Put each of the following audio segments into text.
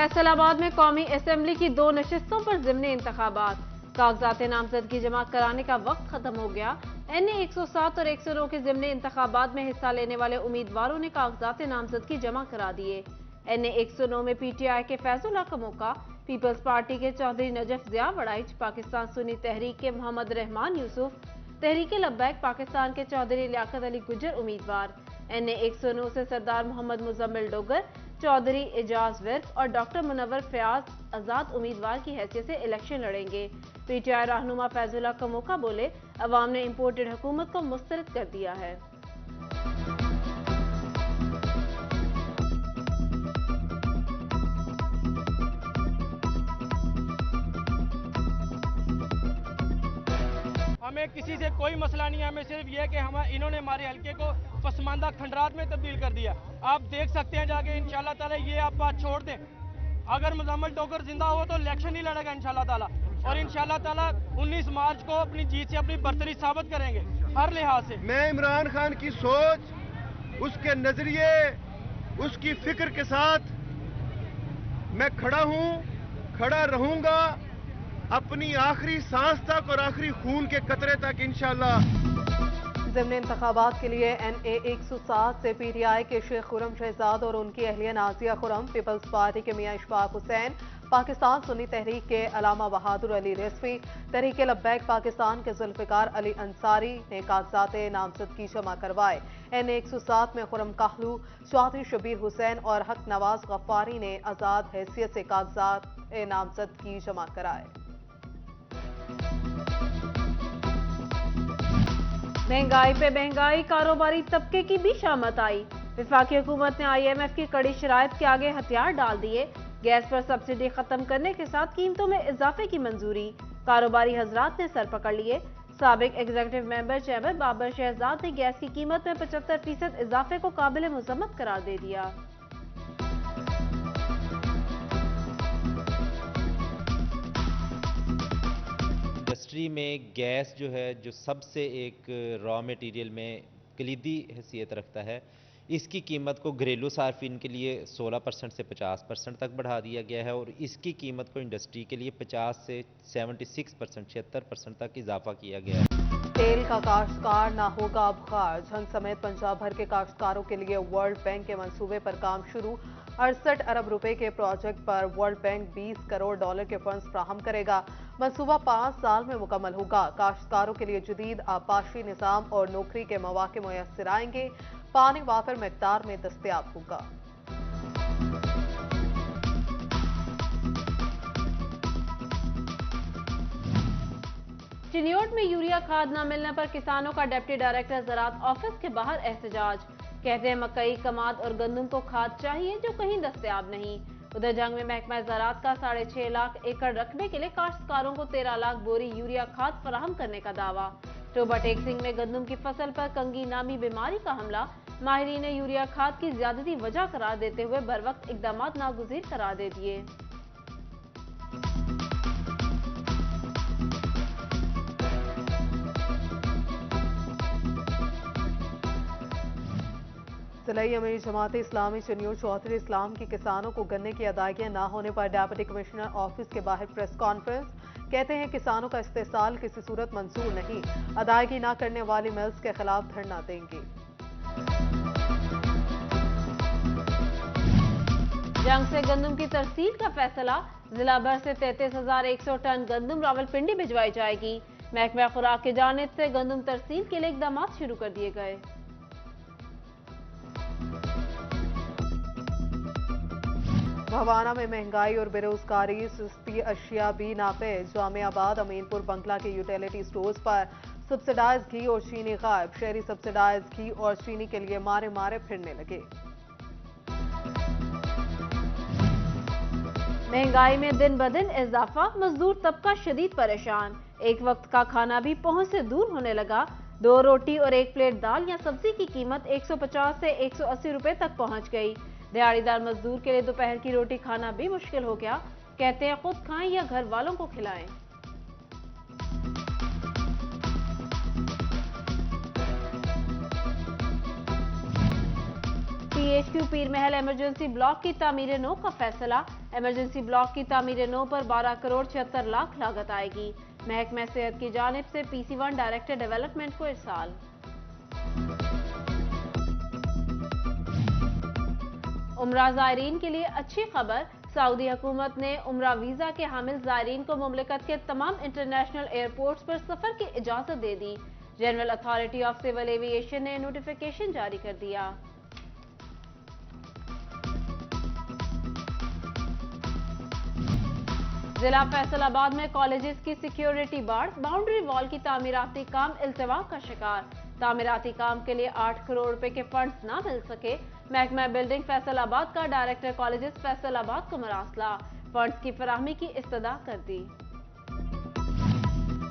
फैसलाबाद में कौमी असेंबली की 2 नशिस्तों पर ज़िमनी इंतखाबात। कागजात नामजदगी जमा कराने का वक्त खत्म हो गया। NA 107 और 109 के ज़िमनी इंतखाबात में हिस्सा लेने वाले उम्मीदवारों ने कागजात नामजदगी जमा करा दिए। NA 109 में PTI के फैजुल हक का मौका, पीपल्स पार्टी के चौधरी नजफ ज़िया वड़ाइच, पाकिस्तान सुन्नी तहरीक के मोहम्मद रहमान यूसुफ, तहरीक लब्बैक पाकिस्तान के चौधरी लियाकत अली गुजर उम्मीदवार। NA 109 से सरदार मोहम्मद मुजम्मिल डोगर, चौधरी एजाज विर्क और डॉक्टर मुनव्वर फयाज आजाद उम्मीदवार की हैसियत से इलेक्शन लड़ेंगे। PTI रहनुमा फैजुल्लाह का मौका बोले, अवाम ने इंपोर्टेड हुकूमत को मुस्तरद कर दिया है। हमें किसी से कोई मसला नहीं है, हमें सिर्फ ये कि इन्होंने हमारे हल्के को पसमानदा खंडरात में तब्दील कर दिया। आप देख सकते हैं जाके, इंशाल्लाह ताला ये आप बात छोड़ दें, अगर मुजम्मिल डोगर जिंदा हो तो इलेक्शन ही लड़ेगा इंशाल्लाह ताला, और इंशाल्लाह ताला 19 मार्च को अपनी जीत से अपनी बर्तरी साबित करेंगे हर लिहाज से। मैं इमरान खान की सोच, उसके नजरिए, उसकी फिक्र के साथ मैं खड़ा हूं, खड़ा रहूंगा अपनी आखिरी सांस तक और आखिरी खून के कतरे तक इंशाल्लाह। ज़िमनी इंतखाबात के लिए NA 107 से PTI के शेख खुरम शहजाद और उनकी अहलिया नाजिया खुरम, पीपल्स पार्टी के मियां इशफाक हुसैन, पाकिस्तान सुन्नी तहरीक के अलामा बहादुर अली रिजवी, तहरीक लब्बैक पाकिस्तान के जुल्फिकार अली अंसारी ने कागजात नामजदगी जमा करवाए। NA 107 में खुरम काहलू, चौधरी शबीर हुसैन और हक नवाज गफ्फारी ने आज़ाद हैसियत से कागजात नामजदगी जमा कराए। महंगाई पे महंगाई, कारोबारी तबके की भी शामत आई। वफाकी हुकूमत ने IMF की कड़ी शराइत के आगे हथियार डाल दिए। गैस पर सब्सिडी खत्म करने के साथ कीमतों में इजाफे की मंजूरी, कारोबारी हजरात ने सर पकड़ लिए। साबिक एग्जीक्यूटिव मेंबर चैबर बाबर शहजाद ने गैस की कीमत में 75% इजाफे को काबिल मुजम्मत करार दे दिया। इंडस्ट्री में गैस जो है, जो सबसे एक रॉ मटेरियल में कलीदी हैसियत रखता है, इसकी कीमत को घरेलू सार्फिन के लिए 16% से 50% तक बढ़ा दिया गया है, और इसकी कीमत को इंडस्ट्री के लिए 50 से 76%, 76% तक इजाफा किया गया है। तेल का काश्तकार ना होगा अब खार, झंग समेत पंजाब भर के काश्तकारों के लिए वर्ल्ड बैंक के मंसूबे पर काम शुरू। 68 अरब रुपए के प्रोजेक्ट पर वर्ल्ड बैंक 20 करोड़ डॉलर के फंड्स फ्राहम करेगा। मंसूबा 5 साल में मुकम्मल होगा। काश्तकारों के लिए जदीद आपाशी निज़ाम और नौकरी के मौके मुयस्सर आएंगे। पानी वाफिर मिकदार में दस्तयाब होगा। चिन्योट में यूरिया खाद न मिलने पर किसानों का डिप्टी डायरेक्टर ज़राअत ऑफिस के बाहर एहतजाज। कहते हैं मकई, कमाद और गंदम को खाद चाहिए जो कहीं दस्तयाब नहीं। उधर जंग में महकमा ज़राअत का 6.5 लाख एकड़ रकबे के लिए काश्तकारों को 13 लाख बोरी यूरिया खाद फराहम करने का दावा। टोबा टेक सिंह में गंदम की फसल पर कंगी नामी बीमारी का हमला, माहिरीन ने यूरिया खाद की ज्यादती वजह करार देते हुए बर वक्त इकदाम नागुज़ीर करार दे दिए। जिला अमीर जमात इस्लामी चिन्योट चौधरी इस्लाम की किसानों को गन्ने की अदायगियां न होने पर डिप्टी कमिश्नर ऑफिस के बाहर प्रेस कॉन्फ्रेंस। कहते हैं किसानों का इस्तेसाल किसी सूरत मंजूर नहीं, अदायगी न करने वाली मिल्स के खिलाफ धरना देंगे। जंग से गंदम की तरसील का फैसला, जिला भर से 33,100 टन गंदम रावलपिंडी भिजवाई जाएगी। महकमा खुराक की जानिब से गंदम तरसील के लिए इकदाम शुरू कर दिए गए। भवाना में महंगाई और बेरोजगारी, सस्ती अशिया भी नाफिज। जामियाबाद, अमीनपुर, बंगला के यूटिलिटी स्टोर्स पर सब्सिडाइज घी और चीनी गायब। शहरी सब्सिडाइज घी और चीनी के लिए मारे मारे फिरने लगे। महंगाई में दिन ब दिन इजाफा, मजदूर तबका शदीद परेशान। एक वक्त का खाना भी पहुंच से दूर होने लगा। 2 रोटी और 1 प्लेट दाल या सब्जी की कीमत 150 से 180 रुपए तक पहुंच गई। दिहाड़ीदार मजदूर के लिए दोपहर की रोटी खाना भी मुश्किल हो गया। कहते हैं खुद खाएं या घर वालों को खिलाएं। PHQ पीर महल इमरजेंसी ब्लॉक की तामीर नौ का फैसला, इमरजेंसी ब्लॉक की तामीर नौ पर 12 करोड़ 76 लाख लागत आएगी। महकमा सेहत की जानिब से PC1 डायरेक्टर डेवलपमेंट को इरसाल। उम्रा ज़ायरीन के लिए अच्छी खबर, सऊदी हुकूमत ने उम्रा वीज़ा के हामिल ज़ायरीन को मुमलिकत के तमाम इंटरनेशनल एयरपोर्ट्स पर सफ़र की इजाज़त दे दी। General Authority of Civil Aviation ने नोटिफिकेशन जारी कर दिया। जिला फैसलाबाद में कॉलेजेस की सिक्योरिटी बढ़, बाउंड्री वॉल की तामीराती काम इल्तिवा का शिकार। तामीराती काम के लिए 8 करोड़ रुपए के फंड्स ना मिल सके। महकमा बिल्डिंग फैसलाबाद का डायरेक्टर कॉलेजेस फैसलाबाद को मरासला, फंड्स की फराहमी की इस्तदा कर दी।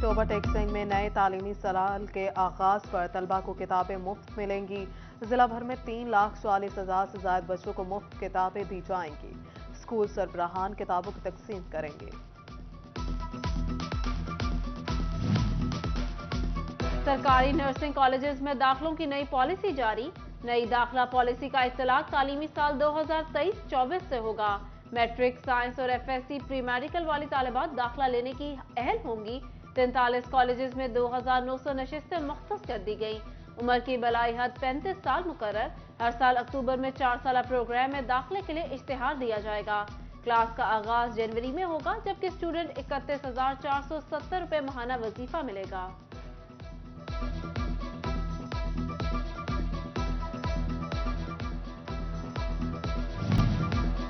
टोबा टेक्सिंग में नए तालीमी साल के आगाज पर तलबा को किताबें मुफ्त मिलेंगी। जिला भर में 3,40,000 से ज्यादा बच्चों को मुफ्त किताबें दी जाएंगी। स्कूल सरबराहान किताबों की तकसीम करेंगे। सरकारी नर्सिंग कॉलेजेस में दाखिलों की नई पॉलिसी जारी। नई दाखिला पॉलिसी का इत्तलाक तालीमी साल 2023-24 से होगा। मैट्रिक, साइंस और FSC प्री मेडिकल वाली तालिबात दाखिला लेने की अहल होंगी। 43 कॉलेजेस में 2,900 नशिस्तें मुख्तस कर दी गई। उम्र की बलाई हद 35 साल मुकर्रर। हर साल अक्टूबर में 4 साला प्रोग्राम में दाखिले के लिए इश्तिहार दिया जाएगा। क्लास का आगाज जनवरी में होगा, जबकि स्टूडेंट 31,470 रुपए माहाना वजीफा मिलेगा।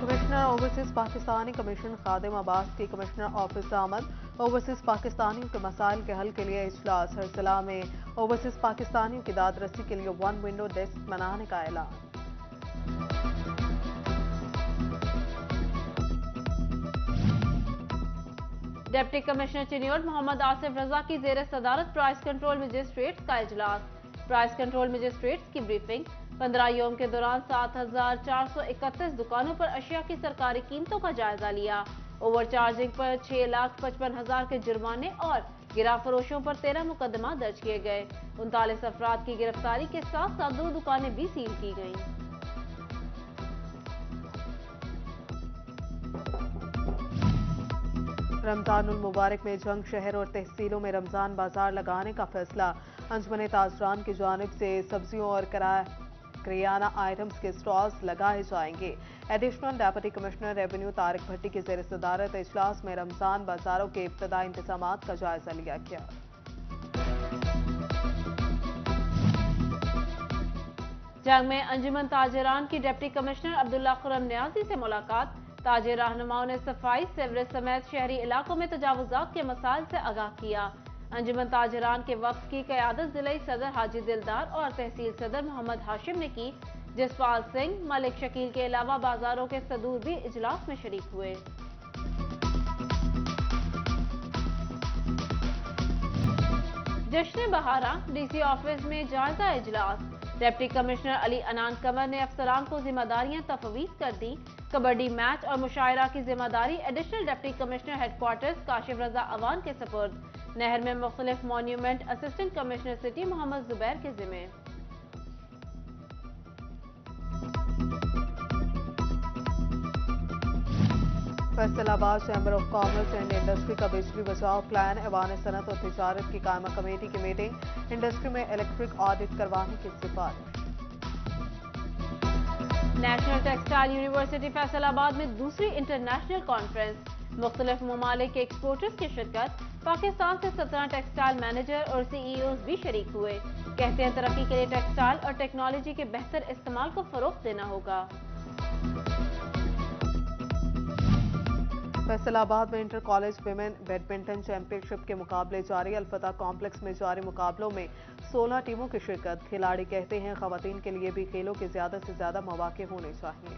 कमिश्नर ओवरसीज पाकिस्तानी कमीशन खादिम अब्बास की कमिश्नर ऑफिस आमद। ओवरसीज पाकिस्तानियों के मसाइल के हल के लिए इजलास। हर जिला में ओवरसीज पाकिस्तानियों की दादरसी के लिए 1 विंडो डेस्क बनाने का ऐलान। डिप्टी कमिश्नर चिन्योट मोहम्मद आसिफ रजा की जेर सदारत प्राइस कंट्रोल मजिस्ट्रेट्स का इजलास। प्राइस कंट्रोल मजिस्ट्रेट्स की ब्रीफिंग। 15 योम के दौरान 7,431 दुकानों पर अशिया की सरकारी कीमतों का जायजा लिया। ओवर चार्जिंग पर 6,55,000 के जुर्माने और गिरा फरोशों पर 13 मुकदमा दर्ज किए गए। 39 अफराद की गिरफ्तारी के साथ साथ 2 दुकानें भी सील की गईं। रमजानुल मुबारक में जंग शहर और तहसीलों में रमजान बाजार लगाने का फैसला। अंजुमन ताजरान की जानिब से सब्जियों और करियाना आइटम्स के स्टॉल्स लगाए जाएंगे। Additional deputy commissioner revenue Tariq Bhatti की जेर सदारत इजलास में रमजान बाजारों के इब्तदाई इंतजामात का जायजा लिया गया। जंग में अंजुमन ताजरान की डिप्टी कमिश्नर अब्दुल्ला खुरम न्याजी से मुलाकात। ताजिर रहनुमाओं ने सफाई, सीवरेज समेत शहरी इलाकों में तजावुजात के मसाइल से आगाह किया। अंजुमन ताजरान के वक्त की क़यादत जिले सदर हाजी दिलदार और तहसील सदर मोहम्मद हाशिम ने की। जसपाल सिंह, मलिक शकील के अलावा बाजारों के सदूर भी इजलास में शरीक हुए। जश्न बहारा, DC ऑफिस में जायजा इजलास। डिप्टी कमिश्नर अली अनान कमर ने अफसरान को जिम्मेदारियां तफवीज कर दी। कबड्डी मैच और मुशायरा की जिम्मेदारी additional deputy commissioner headquarters Kashif Raza Awan के सपुर्द। नहर में मुख्तलिफ monument assistant commissioner city Mohammad Zubair के जिम्मे। Faisalabad chamber of commerce and industry का बिजली बचाओ प्लान। ऐवान सनत और तिजारत की कायमा कमेटी की मीटिंग। इंडस्ट्री में इलेक्ट्रिक ऑडिट करवाने की सिफारिश। नेशनल टेक्सटाइल यूनिवर्सिटी फैसलाबाद में दूसरी इंटरनेशनल कॉन्फ्रेंस। मुख्तलिफ ममालिक के एक्सपोर्टर्स की शिरकत। पाकिस्तान से 17 टेक्सटाइल मैनेजर और CEOs भी शरीक हुए। कहते हैं तरक्की के लिए टेक्सटाइल और टेक्नोलॉजी के बेहतर इस्तेमाल को फरोग देना होगा। फैसलाबाद में inter college women badminton championship के मुकाबले जारी। अलफता कॉम्प्लेक्स में जारी मुकाबलों में 16 टीमों की शिरकत। खिलाड़ी कहते हैं खवातीन के लिए भी खेलों के ज्यादा से ज्यादा मौके होने चाहिए।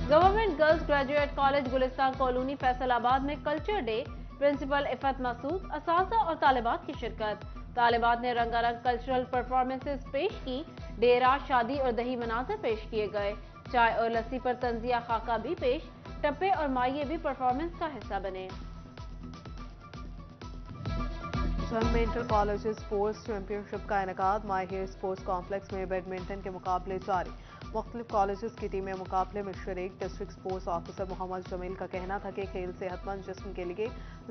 Government girls graduate college Gulistan colony Faisalabad में culture day. Principal Iffat Masood, असातिज़ा और तालिबात की शिरकत। तालिबात ने रंगारंग कल्चरल परफॉर्मेंसेस पेश की। डेरा, शादी और दही मनाजर पेश किए गए। चाय और लस्सी पर तंजिया खाका भी पेश। टप्पे और माइये भी परफॉर्मेंस का हिस्सा बने। जंग में इंटर कॉलेज स्पोर्ट्स चैंपियनशिप का इनेकाद। माई हेयर स्पोर्ट्स कॉम्प्लेक्स में बैडमिंटन के मुकाबले जारी। मुख्तलिफ कॉलेजेस की टीमें मुकाबले में शरीक। District sports officer Mohammad Jamil का कहना था कि खेल सेहतमंद जिस्म के लिए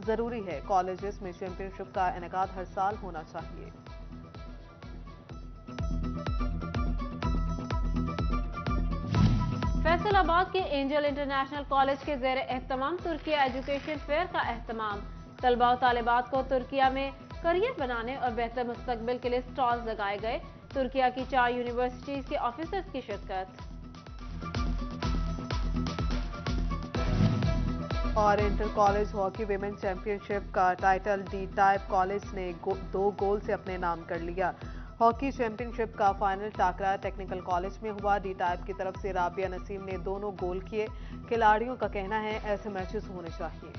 जरूरी है। कॉलेजेस में चैंपियनशिप का इनेकाद हर साल होना चाहिए। फैसलाबाद के एंजल इंटरनेशनल कॉलेज के ज़ेर एहतमाम तुर्किया एजुकेशन फेयर का एहतमाम। तलबा और तालिबात को तुर्किया में करियर बनाने और बेहतर मुस्तकबिल के लिए स्टॉल्स लगाए गए। तुर्किया की 4 यूनिवर्सिटीज के ऑफिसर्स की शिरकत। और inter college hockey women championship का टाइटल डी टाइप कॉलेज ने 2 गोल से अपने नाम कर लिया। हॉकी चैंपियनशिप का फाइनल टाकरा टेक्निकल कॉलेज में हुआ। डी टाइप की तरफ से राबिया नसीम ने दोनों गोल किए। खिलाड़ियों का कहना है ऐसे मैचेस होने चाहिए।